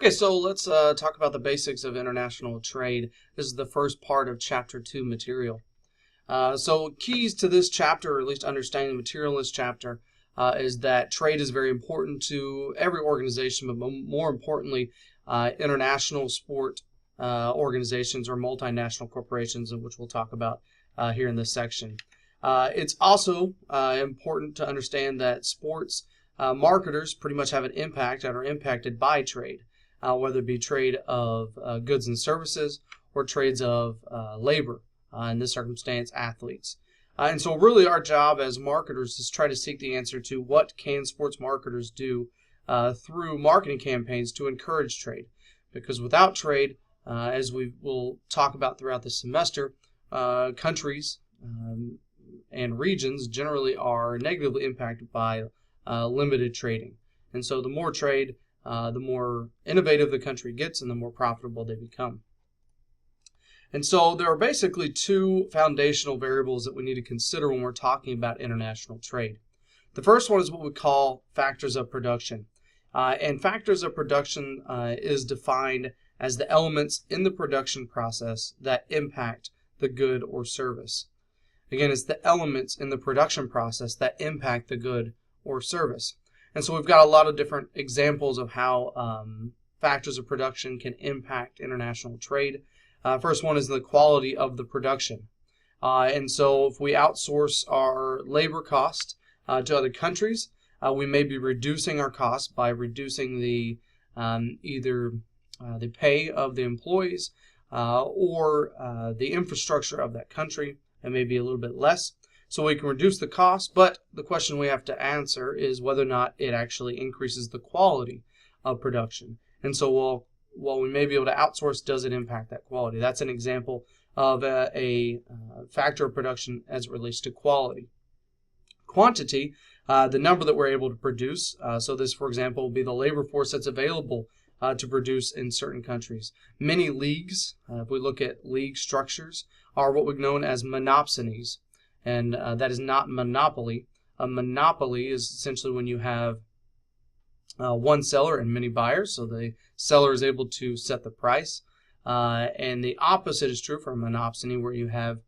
Okay, so let's talk about the basics of international trade. This is the first part of Chapter 2 material. So keys to this chapter, or at least understanding the material in this chapter, is that trade is very important to every organization, but more importantly, international sport organizations or multinational corporations, which we'll talk about here in this section. It's also important to understand that sports marketers pretty much have an impact and are impacted by trade. Whether it be trade of goods and services or trades of labor, in this circumstance, athletes. And so really our job as marketers is try to seek the answer to what can sports marketers do through marketing campaigns to encourage trade. Because without trade, as we will talk about throughout the semester, countries and regions generally are negatively impacted by limited trading. And so the more trade, the more innovative the country gets and the more profitable they become. And so there are basically two foundational variables that we need to consider when we're talking about international trade. The first one is what we call factors of production. And factors of production is defined as the elements in the production process that impact the good or service. Again, it's the elements in the production process that impact the good or service. And so we've got a lot of different examples of how factors of production can impact international trade. First one is the quality of the production. And so if we outsource our labor cost to other countries, we may be reducing our costs by reducing the either the pay of the employees or the infrastructure of that country. It may be a little bit less. So we can reduce the cost, but the question we have to answer is whether or not it actually increases the quality of production. And so while we may be able to outsource, does it impact that quality? That's an example of a factor of production as it relates to quality. Quantity, the number that we're able to produce. So this, for example, will be the labor force that's available to produce in certain countries. Many leagues, if we look at league structures, are what we've known as monopsonies. And that is not monopoly. A monopoly is essentially when you have one seller and many buyers, so the seller is able to set the price. And the opposite is true for a monopsony, where you have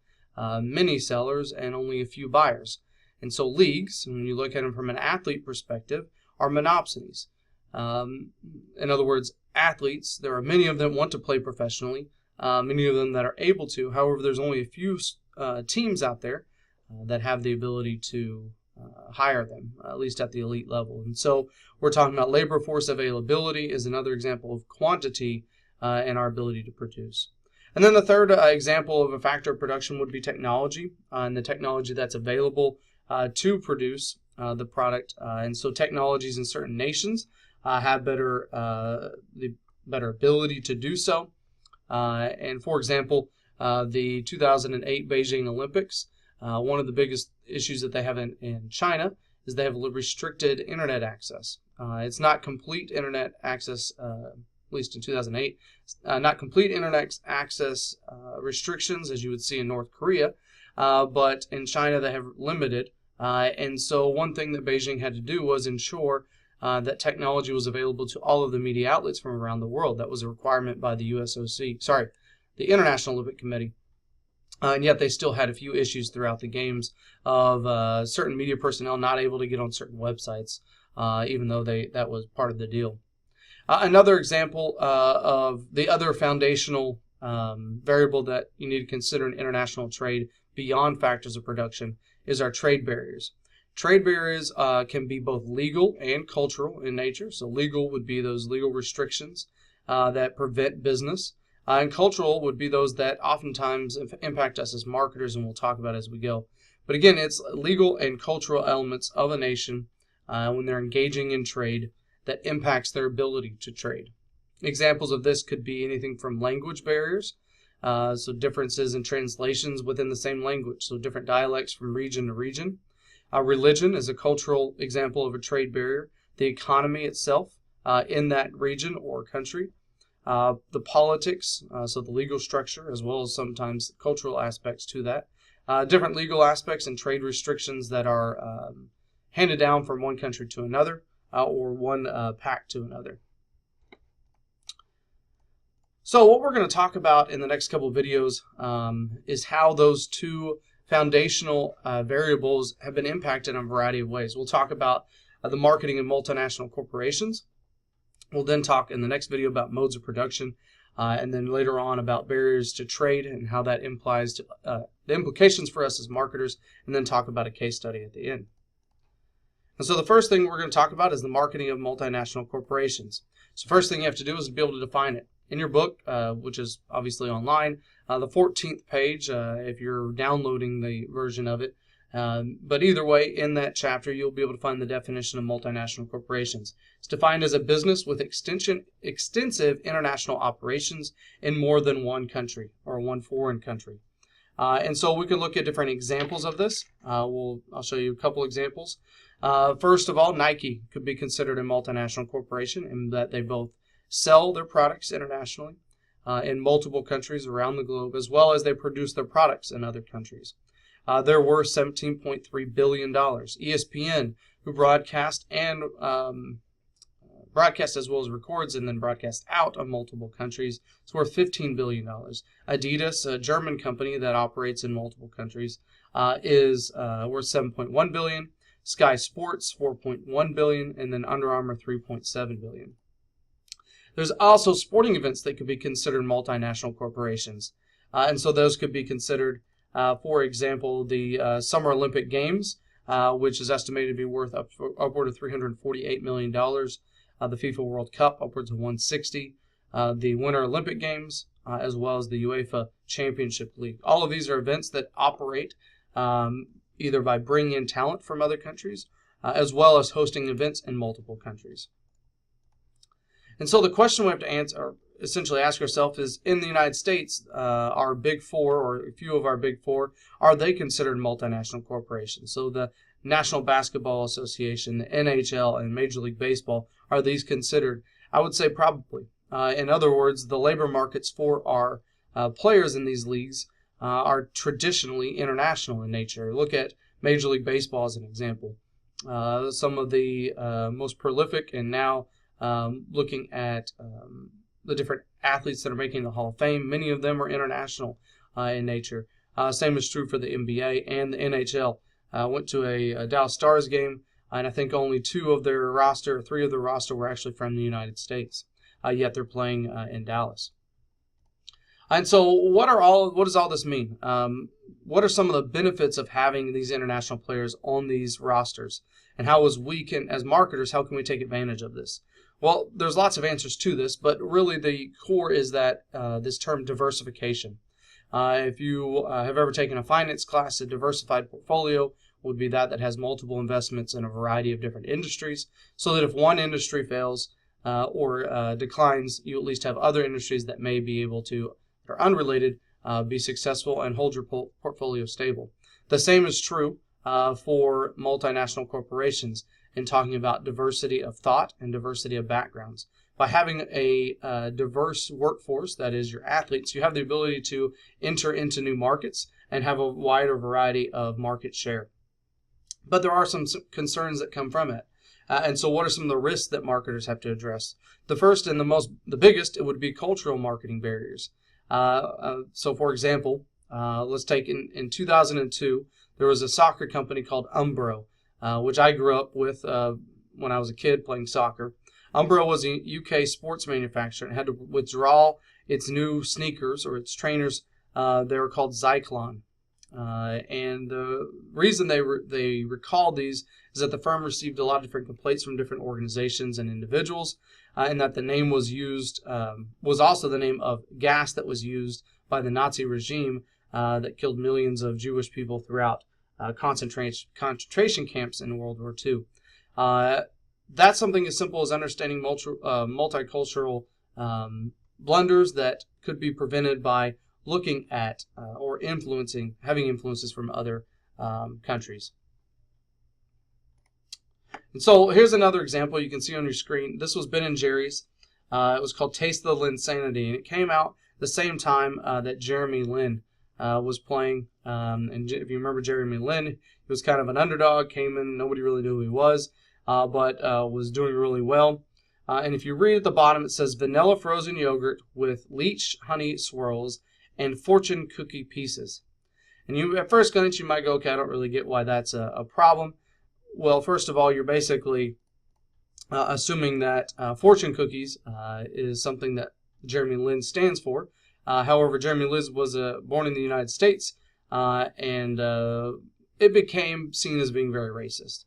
many sellers and only a few buyers. And so leagues, when you look at them from an athlete perspective, are monopsonies. In other words, athletes, there are many of them want to play professionally, many of them that are able to. However, there's only a few teams out there that have the ability to hire them, at least at the elite level. And so we're talking about labor force availability is another example of quantity and our ability to produce. And then the third example of a factor of production would be technology and the technology that's available to produce the product. And so technologies in certain nations have the better ability to do so. And for example, the 2008 Beijing Olympics, one of the biggest issues that they have in China is they have restricted internet access. It's not complete internet access, at least in 2008, not complete internet access restrictions as you would see in North Korea, but in China they have limited. And so one thing that Beijing had to do was ensure that technology was available to all of the media outlets from around the world. That was a requirement by the the International Olympic Committee. And yet they still had a few issues throughout the games of certain media personnel not able to get on certain websites, even though that was part of the deal. Another example of the other foundational variable that you need to consider in international trade beyond factors of production is our trade barriers. Trade barriers can be both legal and cultural in nature. So legal would be those legal restrictions that prevent business. And cultural would be those that oftentimes impact us as marketers, and we'll talk about as we go. But again, it's legal and cultural elements of a nation when they're engaging in trade that impacts their ability to trade. Examples of this could be anything from language barriers, so differences in translations within the same language, so different dialects from region to region. Religion is a cultural example of a trade barrier. The economy itself in that region or country. The politics, so the legal structure, as well as sometimes cultural aspects to that. Different legal aspects and trade restrictions that are handed down from one country to another or one pact to another. So what we're going to talk about in the next couple of videos is how those two foundational variables have been impacted in a variety of ways. We'll talk about the marketing of multinational corporations. We'll then talk in the next video about modes of production, and then later on about barriers to trade and how that implies to, the implications for us as marketers, and then talk about a case study at the end. And so the first thing we're going to talk about is the marketing of multinational corporations. So first thing you have to do is be able to define it. In your book, which is obviously online, the 14th page, if you're downloading the version of it, but either way, in that chapter, you'll be able to find the definition of multinational corporations. It's defined as a business with extensive international operations in more than one country or one foreign country. And so we can look at different examples of this. I'll show you a couple examples. First of all, Nike could be considered a multinational corporation in that they both sell their products internationally in multiple countries around the globe, as well as they produce their products in other countries. They're worth $17.3 billion. ESPN, who broadcast and broadcast as well as records and then broadcast out of multiple countries, is worth $15 billion. Adidas, a German company that operates in multiple countries, is worth $7.1 billion. Sky Sports, $4.1 billion, and then Under Armour, $3.7 billion. There's also sporting events that could be considered multinational corporations, and so those could be considered, for example, the Summer Olympic Games, which is estimated to be worth upward of $348 million. The FIFA World Cup, upwards of $160 million. The Winter Olympic Games, as well as the UEFA Championship League. All of these are events that operate either by bringing in talent from other countries, as well as hosting events in multiple countries. And so the question we have to answer, or essentially ask ourselves, is in the United States, our big four, or a few of our big four, are they considered multinational corporations? So the National Basketball Association, the NHL, and Major League Baseball, are these considered? I would say probably. In other words, the labor markets for our players in these leagues are traditionally international in nature. Look at Major League Baseball as an example. Some of the most prolific, and now looking at the different athletes that are making the Hall of Fame, many of them are international in nature. Same is true for the NBA and the NHL. Went to a Dallas Stars game, and I think only three of their roster were actually from the United States, yet they're playing in Dallas. And so what does all this mean? What are some of the benefits of having these international players on these rosters? And how as marketers, how can we take advantage of this? Well, there's lots of answers to this, but really the core is that this term diversification. If you have ever taken a finance class, a diversified portfolio would be that has multiple investments in a variety of different industries, so that if one industry fails or declines, you at least have other industries that may be able to, that are unrelated, be successful and hold your portfolio stable. The same is true for multinational corporations in talking about diversity of thought and diversity of backgrounds. By having a diverse workforce, that is your athletes, you have the ability to enter into new markets and have a wider variety of market share. But there are some concerns that come from it. And so what are some of the risks that marketers have to address? The first and the biggest, it would be cultural marketing barriers. So for example, let's take in 2002, there was a soccer company called Umbro, which I grew up with when I was a kid playing soccer. Umbro was a UK sports manufacturer and had to withdraw its new sneakers or its trainers. They were called Zyklon. And the reason they recalled these is that the firm received a lot of different complaints from different organizations and individuals, and that the name was used, was also the name of gas that was used by the Nazi regime that killed millions of Jewish people throughout concentration camps in World War II. That's something as simple as understanding multicultural blunders that could be prevented by looking at or having influences from other countries. And so here's another example you can see on your screen. This was Ben & Jerry's. It was called Taste the Linsanity, and it came out the same time that Jeremy Lin was playing. And if you remember Jeremy Lin, he was kind of an underdog, came in, nobody really knew who he was, but was doing really well. And if you read at the bottom, it says vanilla frozen yogurt with leached honey swirls and fortune cookie pieces. And you, at first glance, you might go, okay, I don't really get why that's a problem. Well, first of all, you're basically assuming that fortune cookies is something that Jeremy Lin stands for. However, Jeremy Lin was born in the United States, and it became seen as being very racist.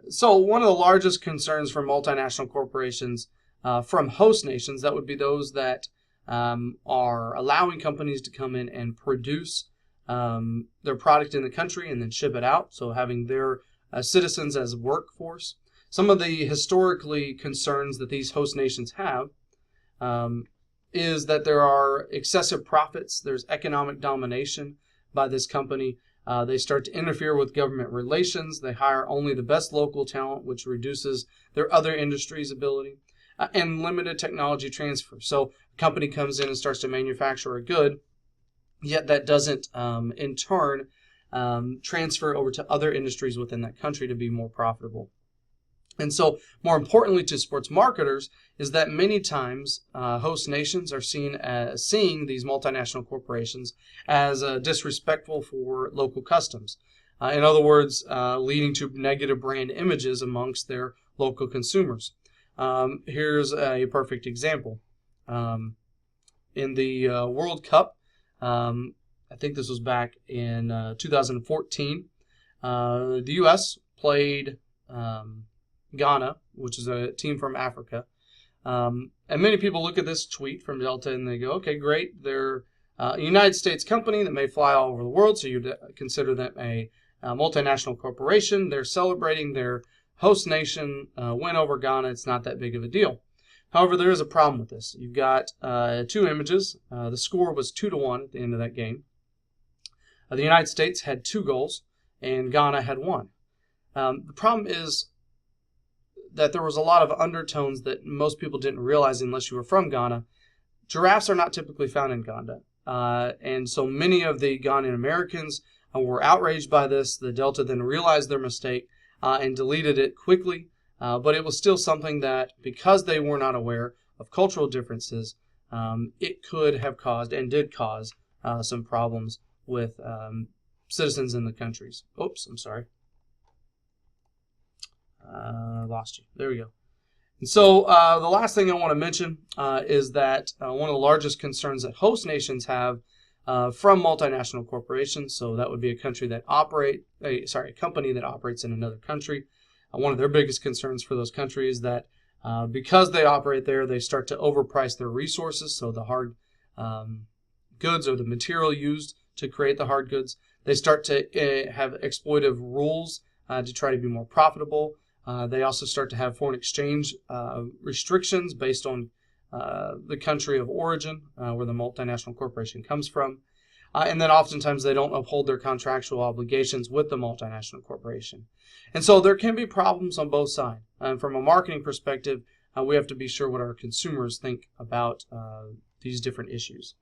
So one of the largest concerns for multinational corporations from host nations, that would be those that are allowing companies to come in and produce their product in the country and then ship it out, so having their citizens as workforce. Some of the historically concerns that these host nations have is that there are excessive profits, there's economic domination by this company. They start to interfere with government relations. They hire only the best local talent, which reduces their other industries' ability, and limited technology transfer. So a company comes in and starts to manufacture a good, yet that doesn't in turn transfer over to other industries within that country to be more profitable. And so, more importantly to sports marketers, is that many times host nations are seeing these multinational corporations as disrespectful for local customs. In other words, leading to negative brand images amongst their local consumers. Here's a perfect example. In the World Cup, I think this was back in 2014, the U.S. played Ghana, which is a team from Africa. And many people look at this tweet from Delta and they go, okay, great. They're a United States company that may fly all over the world, so you'd consider them a multinational corporation. They're celebrating their host nation win over Ghana. It's not that big of a deal. However, there is a problem with this. You've got two images. The score was 2-1 at the end of that game. The United States had 2 goals, and Ghana had 1. The problem is that there was a lot of undertones that most people didn't realize unless you were from Ghana. Giraffes are not typically found in Ghana. And so many of the Ghanaian Americans were outraged by this. The Delta then realized their mistake and deleted it quickly. But it was still something that, because they were not aware of cultural differences, it could have caused and did cause some problems with citizens in the countries. Oops, I'm sorry. Lost you. There we go. And so the last thing I want to mention is that one of the largest concerns that host nations have from multinational corporations, so that would be a country that a company that operates in another country. One of their biggest concerns for those countries is that because they operate there, they start to overprice their resources, so the hard goods or the material used to create the hard goods. They start to have exploitive rules to try to be more profitable. They also start to have foreign exchange restrictions based on the country of origin where the multinational corporation comes from. And then oftentimes they don't uphold their contractual obligations with the multinational corporation. And so there can be problems on both sides. And from a marketing perspective, we have to be sure what our consumers think about these different issues.